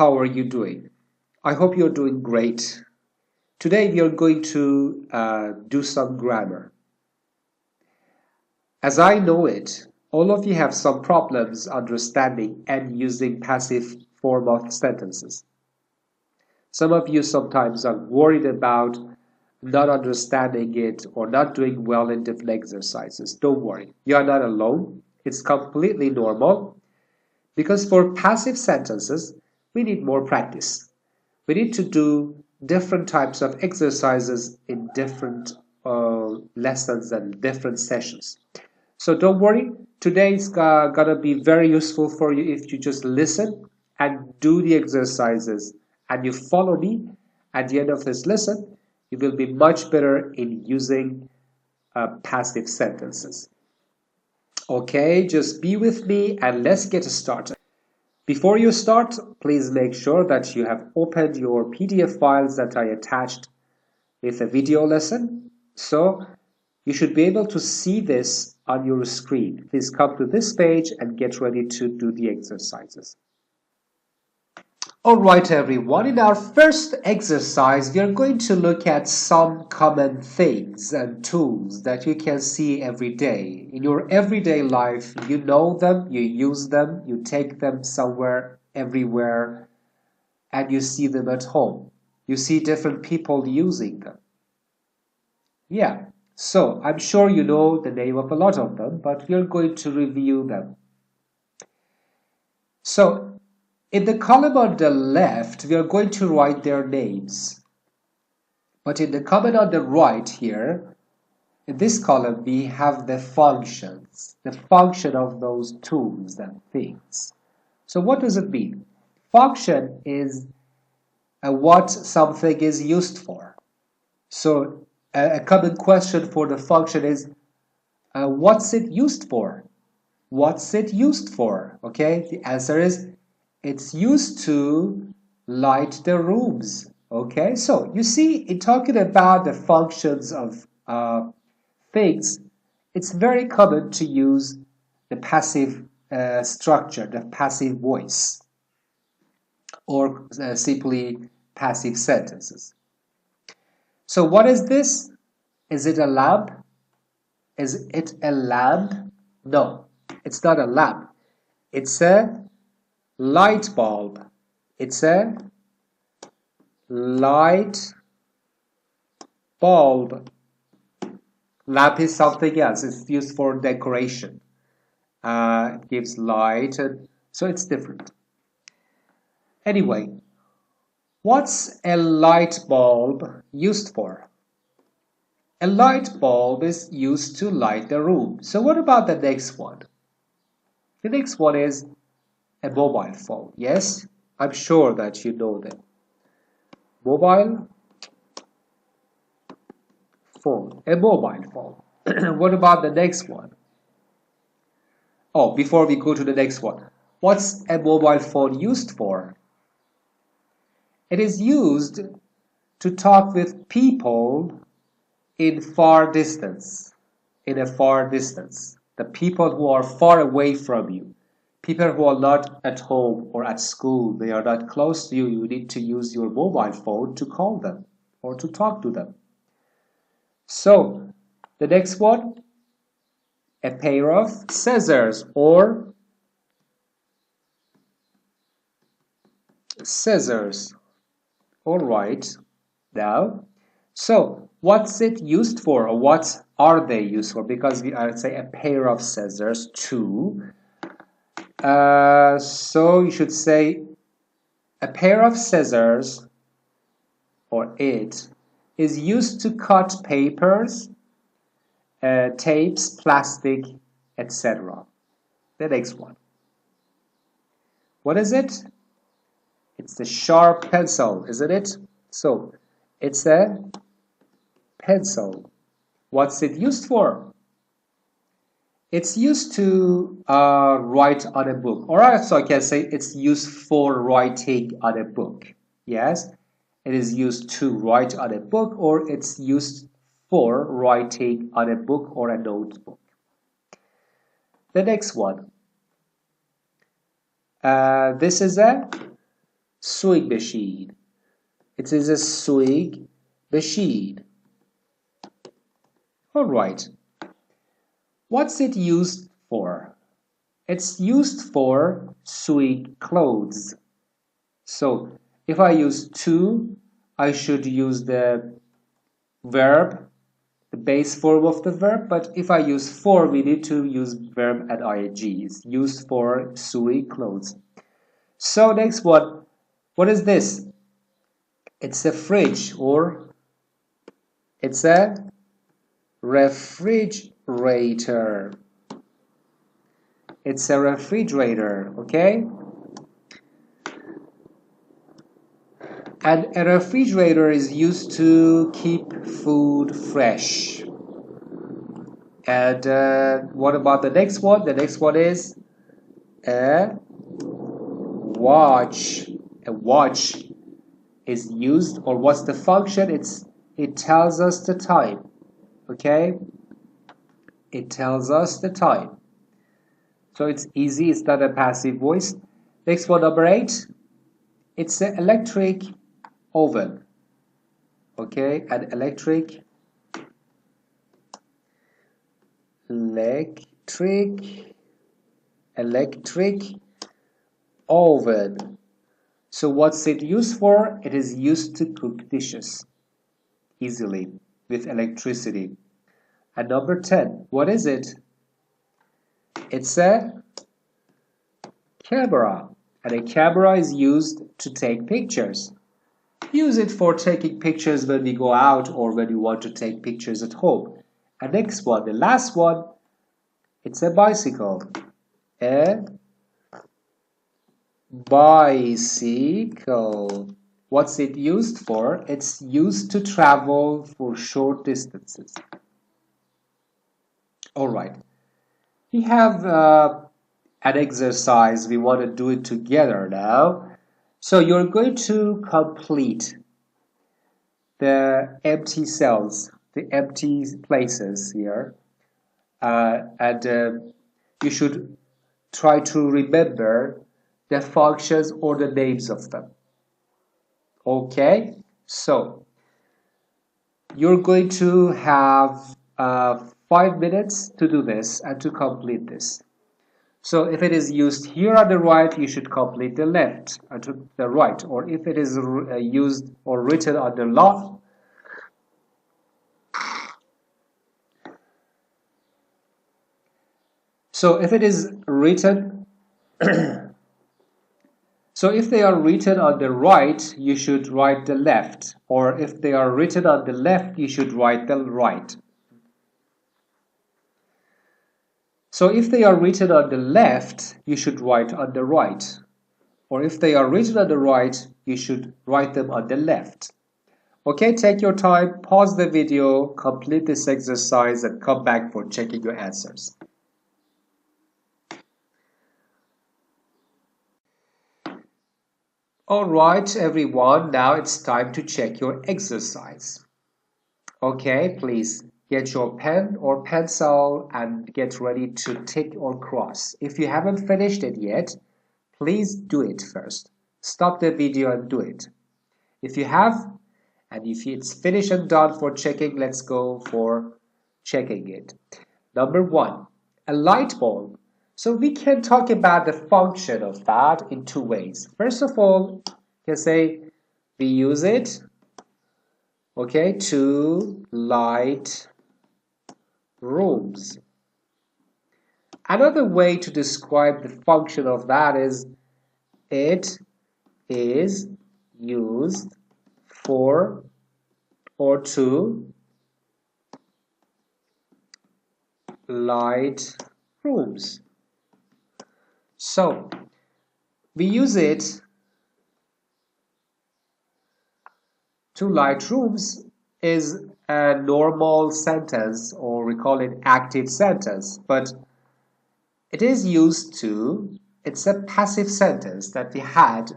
how are you doing? I hope you're doing great. Today we are going to do some grammar. As I know it, all of you have some problems understanding and using passive form of sentences. Some of you sometimes are worried about not understanding it or not doing well in different exercises. Don't worry, you are not alone. It's completely normal because for passive sentences, we need more practice. We need to do different types of exercises in different lessons and different sessions. So don't worry, today is gonna be very useful for you if you just listen and do the exercises and you follow me. At the end of this lesson, you will be much better in using passive sentences. Okay, just be with me and let's get started. Before you start, please make sure that you have opened your PDF files that I attached with a video lesson. So you should be able to see this on your screen. Please come to this page and get ready to do the exercises. All right, everyone. In our first exercise, we are going to look at some common things and tools that you can see every day. In your everyday life, you know them, you use them, you take them somewhere, everywhere, and you see them at home. You see different people using them. Yeah, so I'm sure you know the name of a lot of them, but we're going to review them. So, in the column on the left, we are going to write their names. But in the column on the right here, in this column, we have the functions, the function of those tools and things. So what does it mean? Function is what something is used for. So a common question for the function is, what's it used for? What's it used for? Okay, the answer is, it's used to light the rooms. Okay, so you see, in talking about the functions of things, it's very common to use the passive structure, the passive voice, or simply passive sentences. So what is this? Is it a lamp? Is it a lamp? No, it's not a lamp. It's a light bulb. It's a light bulb. Lamp is something else. It's used for decoration. It gives light, and so it's different. Anyway, what's a light bulb used for? A light bulb is used to light the room. So what about the next one? The next one is a mobile phone. Yes, I'm sure that you know them. Mobile phone. A mobile phone. What about the next one? Oh, before we go to the next one, what's a mobile phone used for? It is used to talk with people in far distance. In a far distance. The people who are far away from you. People who are not at home or at school, they are not close to you, you need to use your mobile phone to call them or to talk to them. So, the next one, a pair of scissors or scissors. All right, now, so what's it used for, or what are they used for? Because we are, say, a pair of scissors, two. So you should say a pair of scissors, or it, is used to cut papers, tapes, plastic, etc. The next one. What is it? It's a sharp pencil, isn't it? So it's a pencil. What's it used for? It's used to write on a book. Or so I can say it's used for writing on a book. Yes, it is used to write on a book, or it's used for writing on a book or a notebook. The next one. This is a Sewing machine. It is a sewing machine. All right. What's it used for? It's used for sewing clothes. So if I use to, I should use the verb, the base form of the verb. But if I use for, we need to use verb and ing. It's used for sewing clothes. So next one, what is this? It's a fridge, or it's a refrigerator. It's a refrigerator, okay? And a refrigerator is used to keep food fresh. And what about the next one? The next one is a watch. A watch is used, or what's the function? It tells us the time. Okay? It tells us the time. So it's easy, it's not a passive voice. Next one, number 8. It's an electric oven. Okay, an electric oven. So what's it used for? It is used to cook dishes easily with electricity. And number 10, what is it? It's a camera. And a camera is used to take pictures. Use it for taking pictures when we go out or when you want to take pictures at home. And next one, the last one, it's a bicycle. A bicycle. What's it used for? It's used to travel for short distances. All right. We have an exercise. We want to do it together now. So you're going to complete the empty cells, the empty places here. And you should try to remember the functions or the names of them. Okay, so you're going to have 5 minutes to do this and to complete this. So if it is used here on the right, you should complete the left and to the right. Or if it is used or written on the left, so if it is written, so if they are written on the right, you should write the left. Or if they are written on the left, you should write the right. So if they are written on the left, you should write on the right. Or if they are written on the right, you should write them on the left. Okay, take your time, pause the video, complete this exercise, and come back for checking your answers. Alright, everyone, now it's time to check your exercise. Okay, please get your pen or pencil and get ready to tick or cross. If you haven't finished it yet, please do it first. Stop the video and do it. If you have, and if it's finished and done for checking, let's go for checking it. Number 1, a light bulb. So we can talk about the function of that in 2 ways. First of all, you can say we use it, okay, to light rooms. Another way to describe the function of that is it is used for or to light rooms. So we use it to light rooms is a normal sentence, or we call it active sentence, but it is used to, it's a passive sentence that we had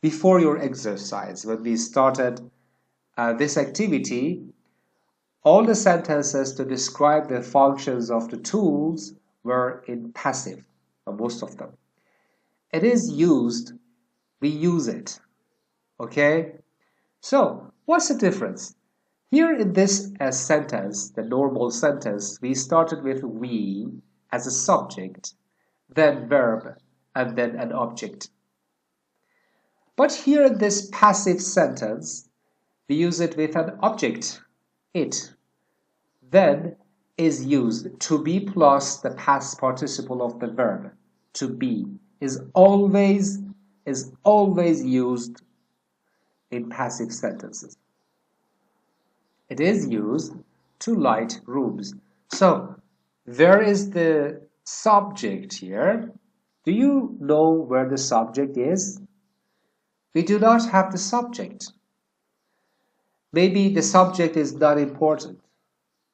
before your exercise. When we started this activity, all the sentences to describe the functions of the tools were in passive, or most of them. It is used, we use it. Okay? So, what's the difference? Here in this sentence, the normal sentence, we started with we as a subject, then verb, and then an object. But here in this passive sentence, we use it with an object, it. Then is used to be plus the past participle of the verb. To be is always used in passive sentences. It is used to light rooms. So there is the subject here. Do you know where the subject is? We do not have the subject. Maybe the subject is not important.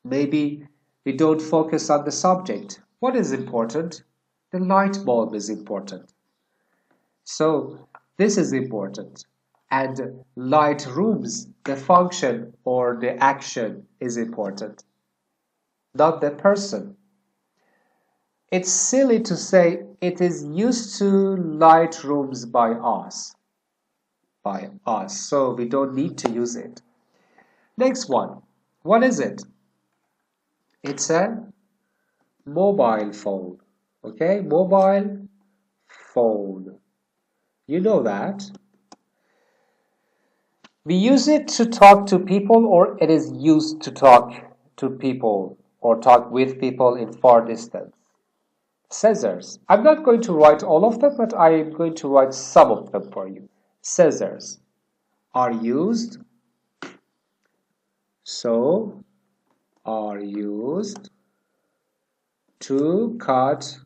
Maybe we don't focus on the subject. What is important? The light bulb is important. So this is important. And light rooms, the function or the action is important, not the person. It's silly to say it is used to light rooms by us. So we don't need to use it. Next one. What is it? It's a mobile phone. Okay, mobile phone. You know that. We use it to talk to people, or it is used to talk to people or talk with people in far distance. Scissors. I'm not going to write all of them, but I am going to write some of them for you. Scissors are used, so are used to cut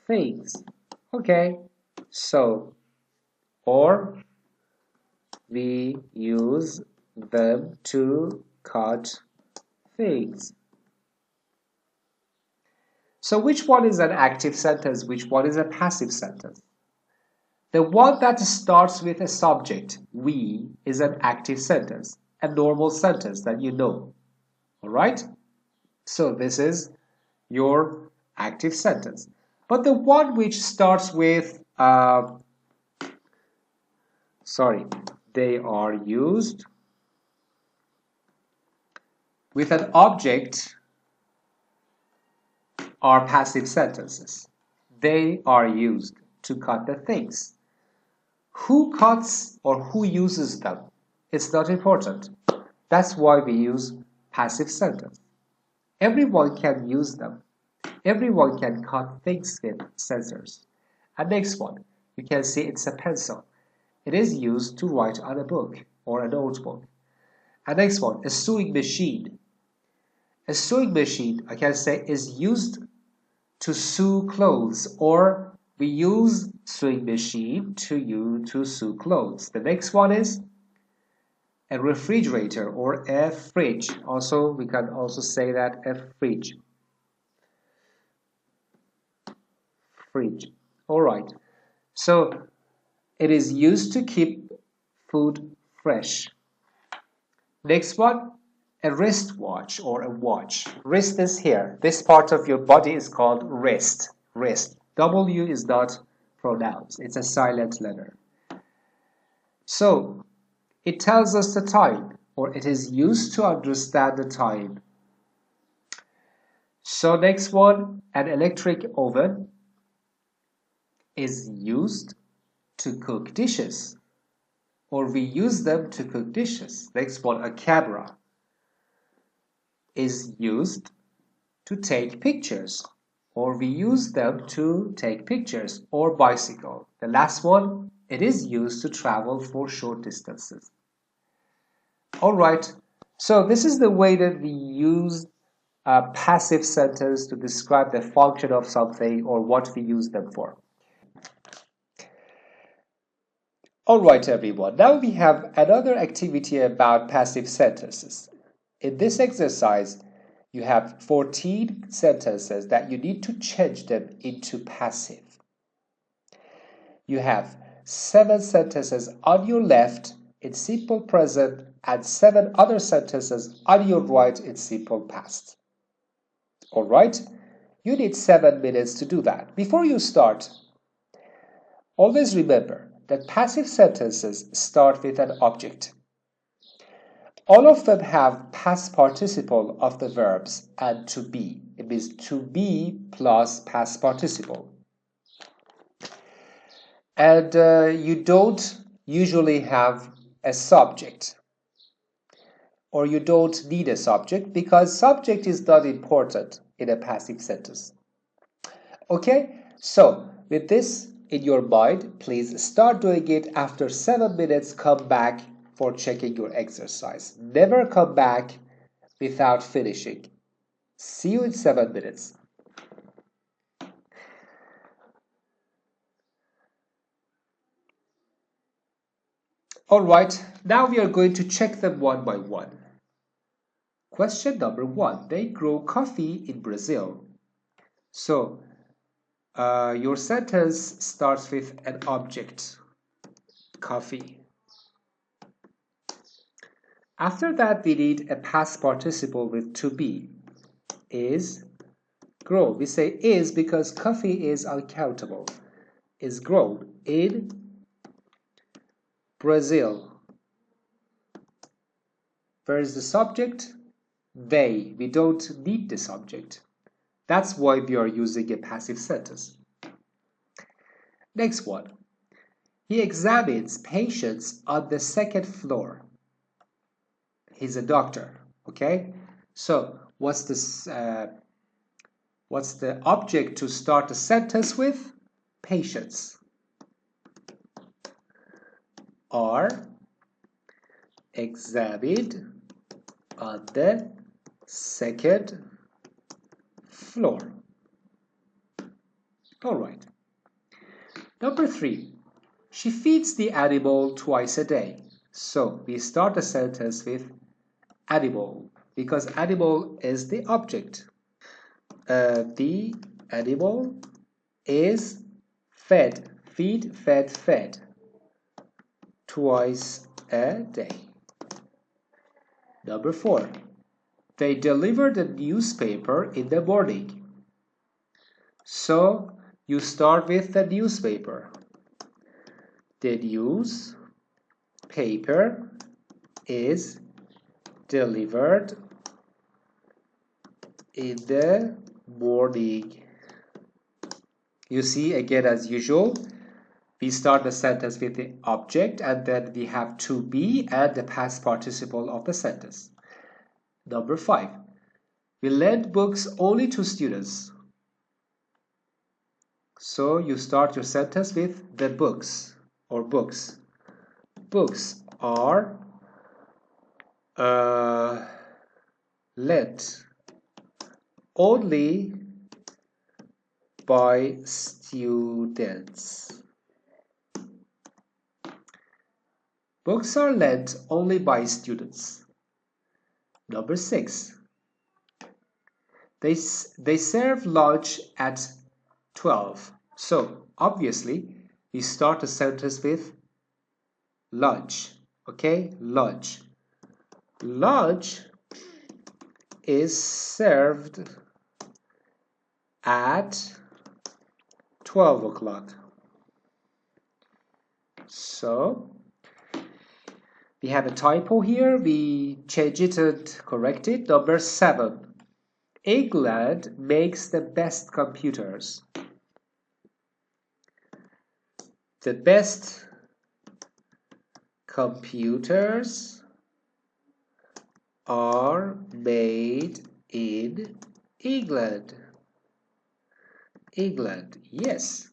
things. Okay, so, or we use them to cut things. So which one is an active sentence? Which one is a passive sentence? The one that starts with a subject, we, is an active sentence, a normal sentence that you know. All right? So this is your active sentence. But the one which starts with, they are used with an object are passive sentences. They are used to cut the things. Who cuts or who uses them? It's not important. That's why we use passive sentence. Everyone can use them. Everyone can cut things with scissors. And next one, you can see it's a pencil. It is used to write on a book or a notebook. And next one, a sewing machine. A sewing machine, I can say, is used to sew clothes, or we use sewing machine to sew clothes. The next one is a refrigerator or a fridge. Also, we can also say that a fridge. Fridge. All right. So it is used to keep food fresh. Next one, a wristwatch or a watch. Wrist is here. This part of your body is called wrist. Wrist. W is not pronounced. It's a silent letter. So it tells us the time, or it is used to understand the time. So next one, an electric oven is used to cook dishes, or we use them to cook dishes. Next one, a camera is used to take pictures, or we use them to take pictures, or bicycle. The last one, it is used to travel for short distances. All right, so this is the way that we use a passive sentence to describe the function of something or what we use them for. All right, everyone. Now we have another activity about passive sentences. In this exercise, you have 14 sentences that you need to change them into passive. You have 7 sentences on your left in simple present and 7 other sentences on your right in simple past. All right? You need 7 minutes to do that. Before you start, always remember, that passive sentences start with an object. All of them have past participle of the verbs and to be. It means to be plus past participle. And you don't usually have a subject, or you don't need a subject because subject is not important in a passive sentence. Okay, so with this in your mind, please start doing it. After 7 minutes, come back for checking your exercise. Never come back without finishing. See you in 7 minutes. Alright, now we are going to check them one by one. Question number 1. They grow coffee in Brazil. So, your sentence starts with an object, coffee. After that, we need a past participle with to be, is grow. We say is because coffee is uncountable. Is grown in Brazil. Where is the subject? They. We don't need the subject. That's why we are using a passive sentence. Next one. He examines patients on the second floor. He's a doctor. Okay? So, what's the object to start a sentence with? Patients. Are examined on the second floor. All right. Number 3. She feeds the animal twice a day. So we start a sentence with animal because animal is the object. The animal is fed. Feed, fed, fed. Twice a day. Number 4. They deliver the newspaper in the morning. So you start with the newspaper. The newspaper is delivered in the morning. You see, again, as usual, we start the sentence with the object and then we have to be and the past participle of the sentence. Number 5. We lend books only to students. So you start your sentence with the books or books. Books are lent only by students. Books are lent only by students. Number 6. They serve lunch at 12. So, obviously, we start a sentence with lunch. Okay? Lunch. Lunch is served at 12 o'clock. So, we have a typo here. We change it and correct it. Number 7. England makes the best computers. The best computers are made in England. England, yes.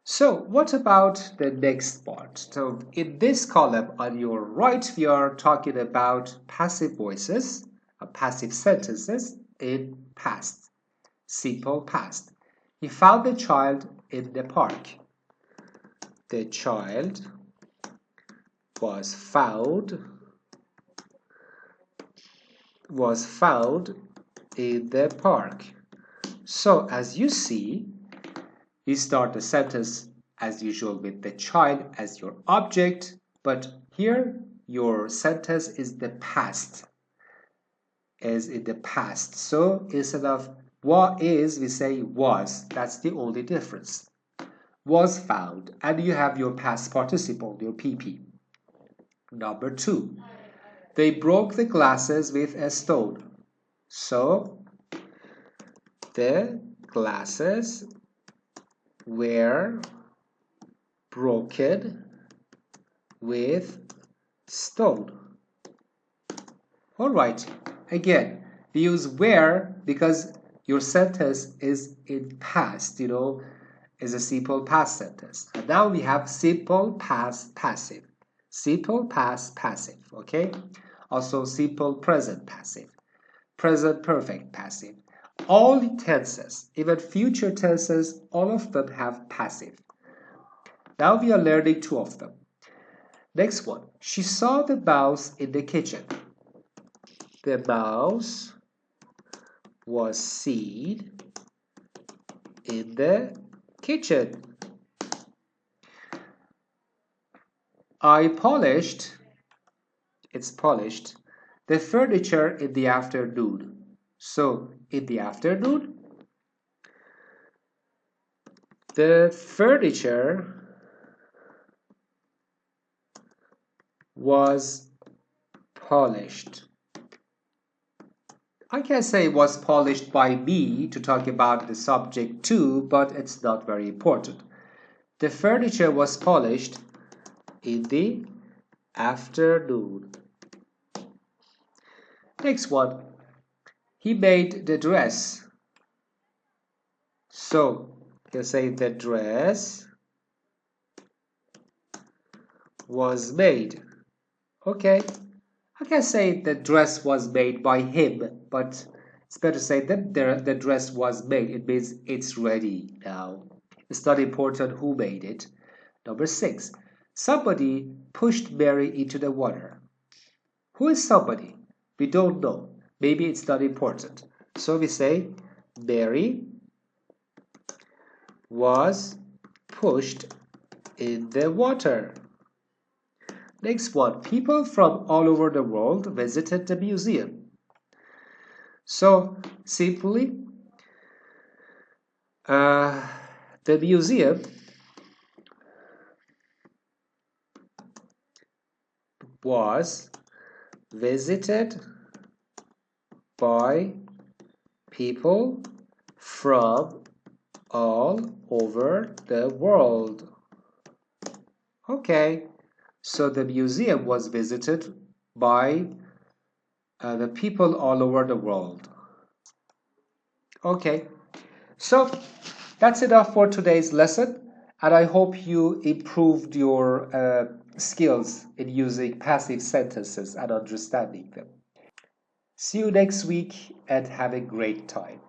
So what about the next part? So in this column on your right, we are talking about passive voices, passive sentences in past, simple past. He found the child in the park. The child was found in the park. So as you see, we start the sentence as usual with the child as your object, but here your sentence is the past, is in the past. So instead of what is, we say was. That's the only difference. was found, and you have your past participle, your PP. Number 2, they broke the glasses with a stone. So, the glasses were broken with stone. All right, again, we use were because your sentence is in past, is a simple past sentence. And now we have simple past passive. Simple past passive, okay? Also simple present passive. Present perfect passive. All tenses, even future tenses, all of them have passive. Now we are learning 2 of them. Next one. She saw the mouse in the kitchen. The mouse was seen in the kitchen. I polished, it's polished, the furniture in the afternoon. So, in the afternoon, the furniture was polished. I can say it was polished by me to talk about the subject too, but it's not very important. The furniture was polished in the afternoon. Next one. He made the dress. So, you can say the dress was made. Okay. I can say the dress was made by him, but it's better to say that the dress was made. It means it's ready now. It's not important who made it. Number 6. Somebody pushed Mary into the water. Who is somebody? We don't know. Maybe it's not important. So we say Mary was pushed in the water. Next one. People from all over the world visited the museum. So simply, the museum was visited by people from all over the world. Okay, so the museum was visited by the people all over the world. Okay, so that's enough for today's lesson, and I hope you improved your skills in using passive sentences and understanding them. See you next week and have a great time.